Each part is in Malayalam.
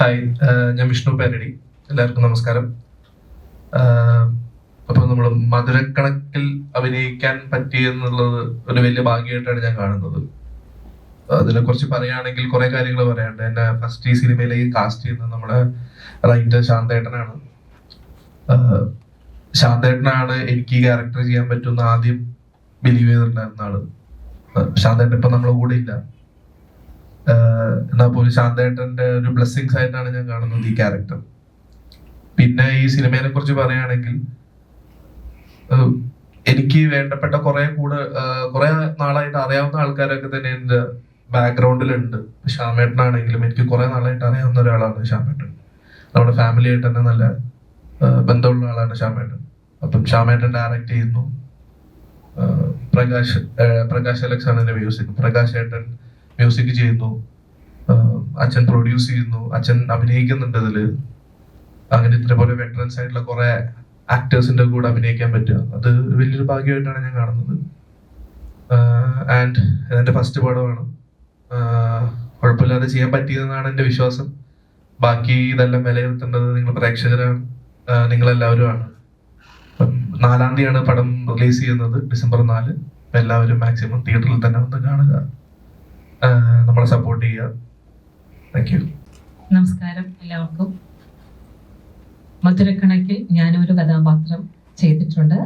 ഹായ്, ഞാൻ വിഷ്ണു പേരടി. എല്ലാവർക്കും നമസ്കാരം. അപ്പോൾ നമ്മൾ മധുരക്കണക്കിൽ അഭിനയിക്കാൻ പറ്റിയെന്നുള്ളത് ഒരു വലിയ ഭാഗ്യമായിട്ടാണ് ഞാൻ കാണുന്നത്. അതിനെക്കുറിച്ച് പറയുകയാണെങ്കിൽ കുറെ കാര്യങ്ങൾ പറയാനുണ്ട്. എന്നെ ഫസ്റ്റ് ഈ സിനിമയിലേക്ക് കാസ്റ്റ് ചെയ്യുന്നത് നമ്മുടെ റൈറ്റർ ശാന്തേട്ടനാണ്. ശാന്തേട്ടനാണ് എനിക്ക് ഈ ക്യാരക്ടർ ചെയ്യാൻ പറ്റുമെന്ന് ആദ്യം ബിലീവ് ചെയ്തിട്ടുണ്ടായിരുന്ന ആള്. ശാന്തേട്ടൻ ഇപ്പൊ നമ്മളെ കൂടെ ഇല്ല. എന്നാൽ പോലും ശാന്തേട്ടന്റെ ഒരു ബ്ലെസ്സിങ്സ് ആയിട്ടാണ് ഞാൻ കാണുന്നത് ഈ ക്യാരക്ടർ. പിന്നെ ഈ സിനിമയെ കുറിച്ച് പറയുകയാണെങ്കിൽ എനിക്ക് വേണ്ടപ്പെട്ട കുറെ നാളായിട്ട് അറിയാവുന്ന ആൾക്കാരൊക്കെ തന്നെ എന്റെ ബാക്ക്ഗ്രൗണ്ടിലുണ്ട്. ശ്യാമേട്ടനാണെങ്കിലും എനിക്ക് കുറെ നാളായിട്ട് അറിയാവുന്ന ഒരാളാണ് ശ്യാമേട്ടൻ. നമ്മുടെ ഫാമിലി ആയിട്ട് തന്നെ നല്ല ബന്ധമുള്ള ആളാണ് ശ്യാമേട്ടൻ. അപ്പം ശ്യാമേട്ടൻ ഡയറക്റ്റ് ചെയ്യുന്നു, പ്രകാശ് അലക്സ് ആണ് എന്റെ മ്യൂസിക്. പ്രകാശ് ഏട്ടൻ മ്യൂസിക് ചെയ്യുന്നു, അച്ഛൻ പ്രൊഡ്യൂസ് ചെയ്യുന്നു, അച്ഛൻ അഭിനയിക്കുന്നുണ്ട് ഇതില്. അങ്ങനെ ഇതേപോലെ വെറ്ററൻസ് ആയിട്ടുള്ള കുറെ ആക്ടേഴ്സിന്റെ കൂടെ അഭിനയിക്കാൻ പറ്റുക, അത് വലിയൊരു ഭാഗ്യമായിട്ടാണ് ഞാൻ കാണുന്നത്. ആൻഡ് ഇതെന്റെ ഫസ്റ്റ് പടമാണ്. കുഴപ്പമില്ലാതെ ചെയ്യാൻ പറ്റിയതെന്നാണ് എന്റെ വിശ്വാസം. ബാക്കി ഇതെല്ലാം വിലയിരുത്തേണ്ടത് നിങ്ങൾ പ്രേക്ഷകരാണ്, നിങ്ങളെല്ലാവരുമാണ്. 4-ാം തീയതിയാണ് പടം റിലീസ് ചെയ്യുന്നത്, December 4. എല്ലാവരും മാക്സിമം തിയേറ്ററിൽ തന്നെ വന്ന് കാണുക, നമ്മളെ സപ്പോർട്ട് ചെയ്യുക. Thank you. നമസ്കാരം എല്ലാവർക്കും. മധുരക്കണക്കിൽ ഞാനൊരു കഥാപാത്രം ചെയ്തിട്ടുണ്ട്.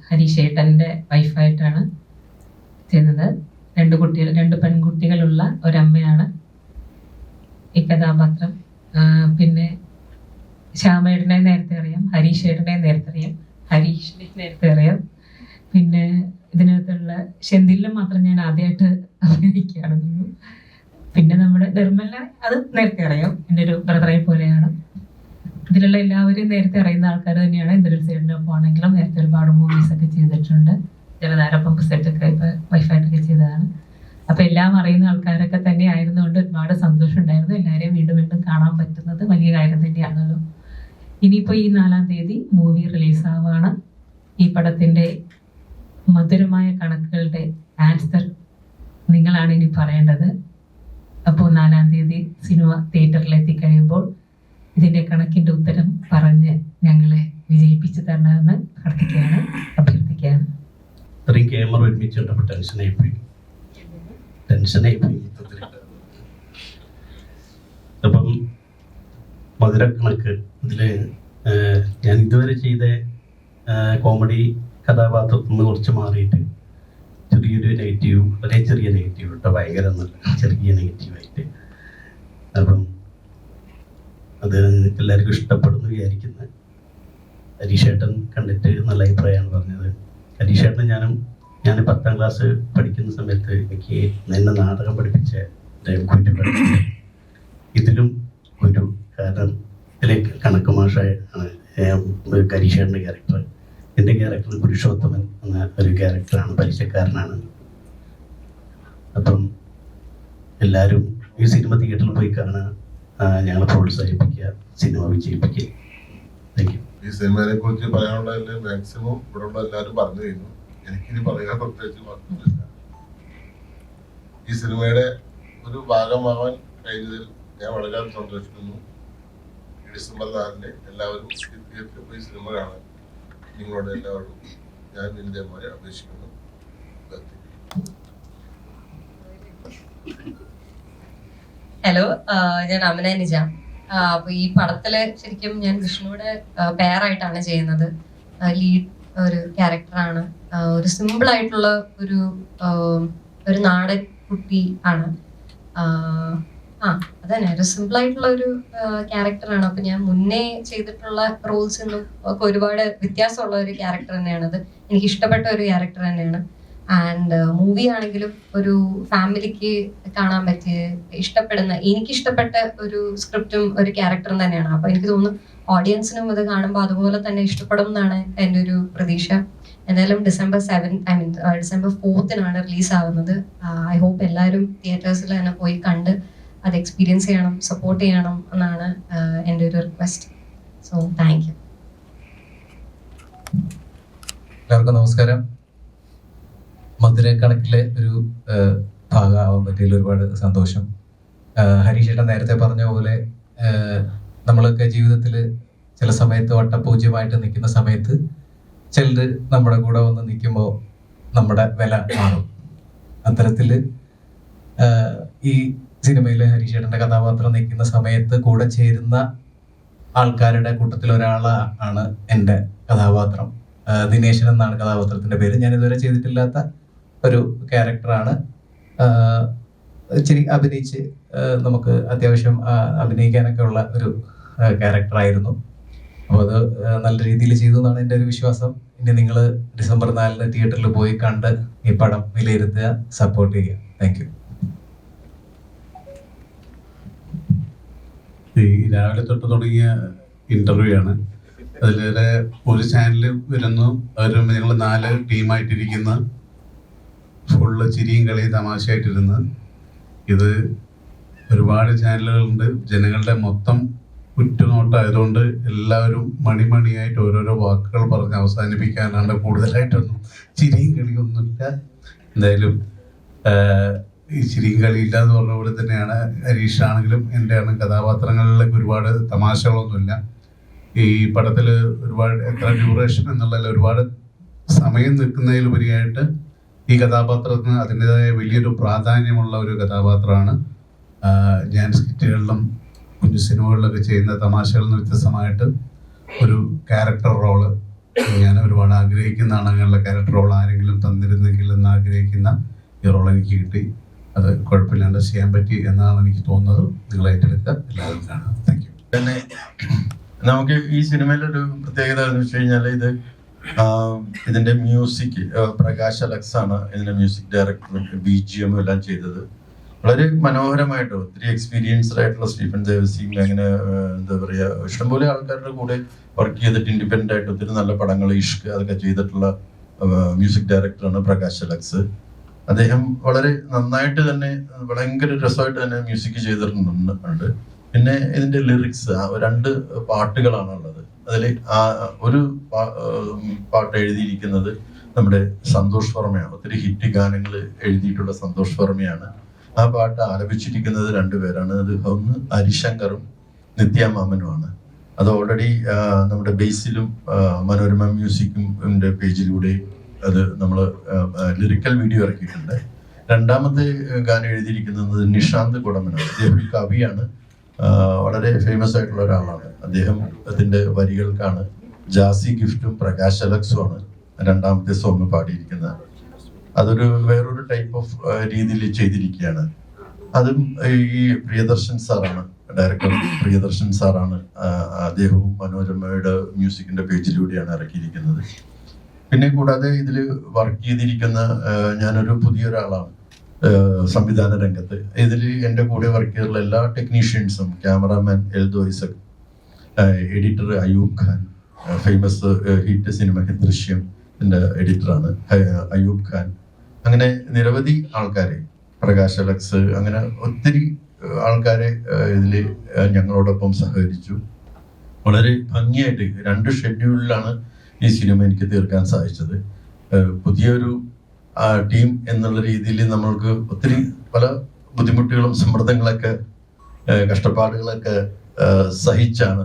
ഹരീഷ് ഏട്ടൻ്റെ വൈഫായിട്ടാണ് ചെയ്യുന്നത്. 2 പെൺകുട്ടികളുള്ള ഒരമ്മയാണ് ഈ കഥാപാത്രം. പിന്നെ ശ്യാമേട്ടനെ നേരത്തെ അറിയാം, ഹരീഷ് ഏട്ടനെ നേരത്തെ അറിയാം, ഹരീഷിനെ നേരത്തെ അറിയാം. പിന്നെ ഇതിനകത്തുള്ള ഷെന്തിലിലും മാത്രം ഞാൻ ആദ്യമായിട്ട് അഭിനയിക്കുകയാണ്. പിന്നെ നമ്മുടെ നിർമ്മല, അത് നേരത്തെ അറിയാം, എൻ്റെ ഒരു ബ്രദറെ പോലെയാണ്. ഇതിലുള്ള എല്ലാവരെയും നേരത്തെ അറിയുന്ന ആൾക്കാർ തന്നെയാണ്. എന്തൊരു സൈഡിനൊപ്പം ആണെങ്കിലും നേരത്തെ ഒരുപാട് മൂവീസൊക്കെ ചെയ്തിട്ടുണ്ട്. ജലധാര പമ്പ് സെറ്റൊക്കെ ഇപ്പോൾ വൈഫായിട്ടൊക്കെ ചെയ്തതാണ്. അപ്പോൾ എല്ലാം അറിയുന്ന ആൾക്കാരൊക്കെ തന്നെ ആയിരുന്നുകൊണ്ട് ഒരുപാട് സന്തോഷം ഉണ്ടായിരുന്നു. എല്ലാവരെയും വീണ്ടും വീണ്ടും കാണാൻ പറ്റുന്നത് വലിയ കാര്യം തന്നെയാണല്ലോ. ഇനിയിപ്പോൾ ഈ 4-ാം തീയതി മൂവി റിലീസാവാണ്. ഈ പടത്തിൻ്റെ മധുരമായ കണക്കുകളുടെ ആൻസർ നിങ്ങളാണ് ഇനി പറയേണ്ടത്. അപ്പോൾ 4-ാം തീയതി സിനിമ തിയേറ്ററിൽ എത്തിക്കഴിയുമ്പോൾ ഇതിൻ്റെ കണക്കിൻ്റെ ഉത്തരം പറഞ്ഞ് ഞങ്ങളെ വിജയിപ്പിച്ചു തരണമെന്ന് അഭ്യർത്ഥിക്കുകയാണ്. ഇത്രയും ക്യാമറ ഒരുമിച്ചുണ്ടപ്പോൾ ടെൻഷനായി പോയി. അപ്പം മധുരക്കണക്ക് ഇതിൽ ഞാൻ ഇതുവരെ ചെയ്ത കോമഡി കഥാപാത്രത്തിൽ നിന്ന് കുറച്ച് മാറിയിട്ട് ചെറിയൊരു നെഗറ്റീവ്, വളരെ ചെറിയ നെഗറ്റീവ് കേട്ടോ, ഭയങ്കര നല്ല ചെറിയ നെഗറ്റീവായിട്ട്. അപ്പം അത് എല്ലാവർക്കും ഇഷ്ടപ്പെടുന്നു വിചാരിക്കുന്നത്. ഹരീഷേട്ടൻ കണ്ടിട്ട് നല്ല അഭിപ്രായമാണ് പറഞ്ഞത്. ഹരീഷേട്ടൻ ഞാൻ 10-ാം ക്ലാസ് പഠിക്കുന്ന സമയത്ത് എനിക്ക് എന്നെ നാടകം പഠിപ്പിച്ച ഗുരു, ഇതിലും ഒരു കാരണം ഇതിലേക്ക് കണക്ക് മാഷാണ് ഹരീഷേട്ടൻ്റെ ക്യാരക്ടർ. എൻ്റെ ക്യാരക്ടർ പുരുഷോത്തമൻ എന്ന ഒരു ക്യാരക്ടറാണ്, പരിചയക്കാരനാണ്. അപ്പം എല്ലാവരും ഈ സിനിമ തിയേറ്ററിൽ പോയി കാണുക, ഞങ്ങളെ പ്രോത്സാഹിപ്പിക്കുക, സിനിമ വിജയിപ്പിക്കുക. Thank you. ഈ സിനിമയെ കുറിച്ച് പറയാനുള്ളതിൽ മാക്സിമം ഇവിടെ ഉള്ള എല്ലാവരും പറഞ്ഞു കഴിഞ്ഞു. എനിക്കിനി പറയാൻ പ്രത്യേകിച്ച് വാക്കുകളില്ല. ഈ സിനിമയുടെ ഒരു ഭാഗമാവാൻ കഴിഞ്ഞതിൽ ഞാൻ വളരെ സന്തോഷിക്കുന്നു. December 4 എല്ലാവരും തിയേറ്ററിൽ പോയി സിനിമ കാണാൻ നിങ്ങളോട് എല്ലാവരും ഞാൻ വിനീതമായി അപേക്ഷിക്കുന്നു. ഹലോ, ഞാൻ അമന നിജാം. അപ്പൊ ഈ പടത്തില് ശരിക്കും ഞാൻ വിഷ്ണുവിടെ പെയറായിട്ടാണ് ചെയ്യുന്നത്. ലീഡ് ഒരു ക്യാരക്ടറാണ്. ഒരു സിമ്പിൾ ആയിട്ടുള്ള ഒരു നാടൻ കുട്ടി ആണ്. അതന്നെ, ഒരു സിമ്പിൾ ആയിട്ടുള്ള ഒരു ക്യാരക്ടറാണ്. അപ്പൊ ഞാൻ മുന്നേ ചെയ്തിട്ടുള്ള റോൾസിൽ നിന്നും ഒക്കെ ഒരുപാട് വ്യത്യാസമുള്ള ഒരു ക്യാരക്ടർ തന്നെയാണത്. എനിക്ക് ഇഷ്ടപ്പെട്ട ഒരു ക്യാരക്ടർ തന്നെയാണ്. ആൻഡ് മൂവി ആണെങ്കിലും ഒരു ഫാമിലിക്ക് കാണാൻ പറ്റിയ എനിക്കിഷ്ടപ്പെട്ട ഒരു സ്ക്രിപ്റ്റും ഒരു ക്യാരക്ടറും തന്നെയാണ്. അപ്പൊ എനിക്ക് തോന്നുന്നു ഓഡിയൻസിനും ഇത് കാണുമ്പോൾ അതുപോലെ തന്നെ ഇഷ്ടപ്പെടും എന്നാണ് എൻ്റെ ഒരു പ്രതീക്ഷ. എന്തായാലും December 4 റിലീസ് ആവുന്നത്. ഐ ഹോപ്പ് എല്ലാവരും തിയേറ്റേഴ്സിൽ തന്നെ പോയി കണ്ട് അത് എക്സ്പീരിയൻസ് ചെയ്യണം, സപ്പോർട്ട് ചെയ്യണം എന്നാണ് എൻ്റെ ഒരു റിക്വസ്റ്റ്. So thank you. എല്ലാവർക്കും നമസ്കാരം. മധുരക്കണക്കിലെ ഒരു ഭാഗമാവാൻ പറ്റിയതിൽ ഒരുപാട് സന്തോഷം. ഹരീഷേട്ടൻ നേരത്തെ പറഞ്ഞ പോലെ നമ്മളൊക്കെ ജീവിതത്തിൽ ചില സമയത്ത് വട്ടപൂജ്യമായിട്ട് നിൽക്കുന്ന സമയത്ത് ചിലർ നമ്മുടെ കൂടെ വന്ന് നിൽക്കുമ്പോൾ നമ്മുടെ വില മാറും. അത്തരത്തിൽ ഈ സിനിമയിൽ ഹരീഷേട്ടൻ്റെ കഥാപാത്രം നിൽക്കുന്ന സമയത്ത് കൂടെ ചേരുന്ന ആൾക്കാരുടെ കൂട്ടത്തിൽ ഒരാളാണ് എൻ്റെ കഥാപാത്രം. ദിനേശൻ എന്നാണ് കഥാപാത്രത്തിൻ്റെ പേര്. ഞാൻ ഇതുവരെ ചെയ്തിട്ടില്ലാത്ത ഒരു ക്യാരക്ടറാണ്. ഇച്ചിരി അഭിനയിച്ച് നമുക്ക് അത്യാവശ്യം അഭിനയിക്കാനൊക്കെ ഉള്ള ഒരു ക്യാരക്ടറായിരുന്നു. അപ്പോൾ അത് നല്ല രീതിയിൽ ചെയ്തു എന്നാണ് എൻ്റെ ഒരു വിശ്വാസം. ഇനി നിങ്ങൾ ഡിസംബർ 4 തിയേറ്ററിൽ പോയി കണ്ട് ഈ പടം വിലയിരുത്തുക, സപ്പോർട്ട് ചെയ്യുക. Thank you. ഈ രാവിലെ തൊട്ട് തുടങ്ങിയ ഇൻ്റർവ്യൂ ആണ്. അതിൽ ഒരു ചാനൽ വരുന്നു, അവർ ഞങ്ങൾ 4 ടീമായിട്ടിരിക്കുന്ന ഫുള്ള് ചിരിയും കളിയും തമാശയായിട്ടിരുന്ന്. ഇത് ഒരുപാട് ചാനലുകളുണ്ട്, ജനങ്ങളുടെ മൊത്തം ഉറ്റുനോട്ടമായതുകൊണ്ട് എല്ലാവരും മണിമണിയായിട്ട് ഓരോരോ വാക്കുകൾ പറഞ്ഞ് അവസാനിപ്പിക്കാനാണ്. കൂടുതലായിട്ടൊന്നും ചിരിയും കളിയൊന്നുമില്ല. എന്തായാലും ഈ ചിരിയും കളിയില്ല എന്ന് പറഞ്ഞ പോലെ തന്നെയാണ് ഹരീഷാണെങ്കിലും എൻ്റെ ആണെങ്കിലും കഥാപാത്രങ്ങളിലേക്ക് ഒരുപാട് തമാശകളൊന്നുമില്ല. ഈ പടത്തിൽ ഒരുപാട് എത്ര ഡ്യൂറേഷൻ എന്നുള്ളതിൽ ഒരുപാട് സമയം നിൽക്കുന്നതിലുപരിയായിട്ട് ഈ കഥാപാത്രത്തിന് അതിൻ്റെതായ വലിയൊരു പ്രാധാന്യമുള്ള ഒരു കഥാപാത്രമാണ്. ഞാൻ സ്കിറ്റുകളിലും കുഞ്ഞു സിനിമകളിലൊക്കെ ചെയ്യുന്ന തമാശകളിൽ നിന്ന് വ്യത്യസ്തമായിട്ട് ഒരു ക്യാരക്ടർ റോള് ഞാൻ ഒരുപാട് ആഗ്രഹിക്കുന്നതാണ്. അങ്ങനെയുള്ള ക്യാരക്ടർ റോൾ ആരെങ്കിലും തന്നിരുന്നെങ്കിൽ എന്ന് ആഗ്രഹിക്കുന്ന ഈ റോൾ എനിക്ക് കിട്ടി. അത് കുഴപ്പമില്ലാണ്ട് ചെയ്യാൻ പറ്റി എന്നാണ് എനിക്ക് തോന്നുന്നത്. നിങ്ങൾ ഏറ്റെടുക്കുക, എല്ലാവരും കാണാം. Thank you. പിന്നെ നമുക്ക് ഈ സിനിമയിലൊരു പ്രത്യേകത എന്ന് വെച്ച് കഴിഞ്ഞാൽ ഇതിന്റെ മ്യൂസിക് പ്രകാശ് അലക്സ് ആണ് ഇതിന്റെ മ്യൂസിക് ഡയറക്ടറും BGM എല്ലാം ചെയ്തത്. വളരെ മനോഹരമായിട്ട് ഒത്തിരി എക്സ്പീരിയൻസ്ഡ് ആയിട്ടുള്ള സ്റ്റീഫൻ ദേവസിയും അങ്ങനെ എന്താ പറയുക ഇഷ്ടംപോലെ ആൾക്കാരുടെ കൂടെ വർക്ക് ചെയ്തിട്ട് ഇൻഡിപെൻഡന്റ് ആയിട്ട് ഒത്തിരി നല്ല പടങ്ങൾ ഇഷ്ക് അതൊക്കെ ചെയ്തിട്ടുള്ള മ്യൂസിക് ഡയറക്ടറാണ് പ്രകാശ് അലക്സ്. അദ്ദേഹം വളരെ നന്നായിട്ട് തന്നെ ഭയങ്കര രസമായിട്ട് തന്നെ മ്യൂസിക് ചെയ്തിട്ടുണ്ട്. പിന്നെ ഇതിന്റെ ലിറിക്സ് 2 പാട്ടുകളാണുള്ളത്. അതിൽ ഒരു പാട്ട് എഴുതിയിരിക്കുന്നത് നമ്മുടെ സന്തോഷ് വർമ്മയാണ്. ഒത്തിരി ഹിറ്റ് ഗാനങ്ങൾ എഴുതിയിട്ടുള്ള സന്തോഷ് വർമ്മയാണ്. ആ പാട്ട് ആലപിച്ചിരിക്കുന്നത് 2 പേരാണ്. അത് ഒന്ന് ഹരിശങ്കറും നിത്യ മാമനുമാണ്. അത് ഓൾറെഡി നമ്മുടെ ബേസിലും മനോരമ മ്യൂസിക്കും പേജിലൂടെ അത് നമ്മൾ ലിറിക്കൽ വീഡിയോ ഇറക്കിയിട്ടുണ്ട്. 2ാമത്തെ ഗാനം എഴുതിയിരിക്കുന്നത് നിഷാന്ത് കുടമനാണ്. അദ്ദേഹം ഒരു കവിയാണ്, വളരെ ഫേമസ് ആയിട്ടുള്ള ഒരാളാണ്. അദ്ദേഹത്തിന്റെ വരികൾക്കാണ് ജാസി ഗിഫ്റ്റും പ്രകാശ് അലക്സുമാണ് 2ാമത്തെ സോങ് പാടിയിരിക്കുന്നത്. അതൊരു വേറൊരു ടൈപ്പ് ഓഫ് രീതിയിൽ ചെയ്തിരിക്കുകയാണ്. അതും ഈ പ്രിയദർശൻ സാറാണ് ഡയറക്ടർ. പ്രിയദർശൻ സാറാണ്. അദ്ദേഹവും മനോരമയുടെ മ്യൂസിക്കിന്റെ പേജിലൂടെയാണ് ഇറക്കിയിരിക്കുന്നത്. പിന്നെ കൂടാതെ ഇതിൽ വർക്ക് ചെയ്തിരിക്കുന്ന ഞാനൊരു പുതിയൊരാളാണ് സംവിധാന രംഗത്ത്. ഇതിൽ എൻ്റെ കൂടെ വർക്ക് ചെയ്തിട്ടുള്ള എല്ലാ ടെക്നീഷ്യൻസും, cameraman Eldho Isaac, editor Ayoob Khan, famous hit cinema Drishyam എഡിറ്ററാണ് അയൂബ് ഖാൻ. അങ്ങനെ നിരവധി ആൾക്കാരെ, പ്രകാശ് അലക്സ്, അങ്ങനെ ഒത്തിരി ആൾക്കാരെ ഇതിൽ ഞങ്ങളോടൊപ്പം സഹകരിച്ചു. വളരെ ഭംഗിയായിട്ട് 2 ഷെഡ്യൂളിലാണ് ഈ സിനിമ എനിക്ക് തീർക്കാൻ സാധിച്ചത്. പുതിയൊരു ടീം എന്നുള്ള രീതിയിൽ നമ്മൾക്ക് ഒത്തിരി പല ബുദ്ധിമുട്ടുകളും സമ്മർദ്ദങ്ങളൊക്കെ കഷ്ടപ്പാടുകളൊക്കെ സഹിച്ചാണ്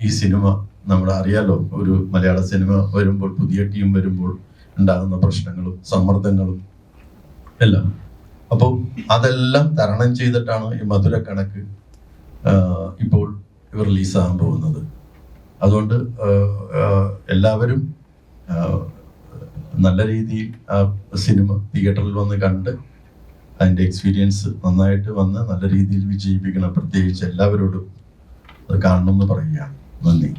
ഈ സിനിമ. നമ്മൾ അറിയാലോ, ഒരു മലയാള സിനിമ വരുമ്പോൾ, പുതിയ ടീം വരുമ്പോൾ ഉണ്ടാകുന്ന പ്രശ്നങ്ങളും സമ്മർദ്ദങ്ങളും എല്ലാം. അപ്പോൾ അതെല്ലാം തരണം ചെയ്തിട്ടാണ് ഈ മധുര കണക്ക് ഇപ്പോൾ റിലീസാകാൻ പോകുന്നത്. അതുകൊണ്ട് എല്ലാവരും നല്ല രീതിയിൽ ആ സിനിമ തിയേറ്ററിൽ വന്ന് കണ്ട് അതിൻ്റെ എക്സ്പീരിയൻസ് നന്നായിട്ട് വന്ന് നല്ല രീതിയിൽ വിജയിപ്പിക്കണം. പ്രത്യേകിച്ച് എല്ലാവരോടും അത് കാണണമെന്ന് പറയുകയാണ്. നന്ദി.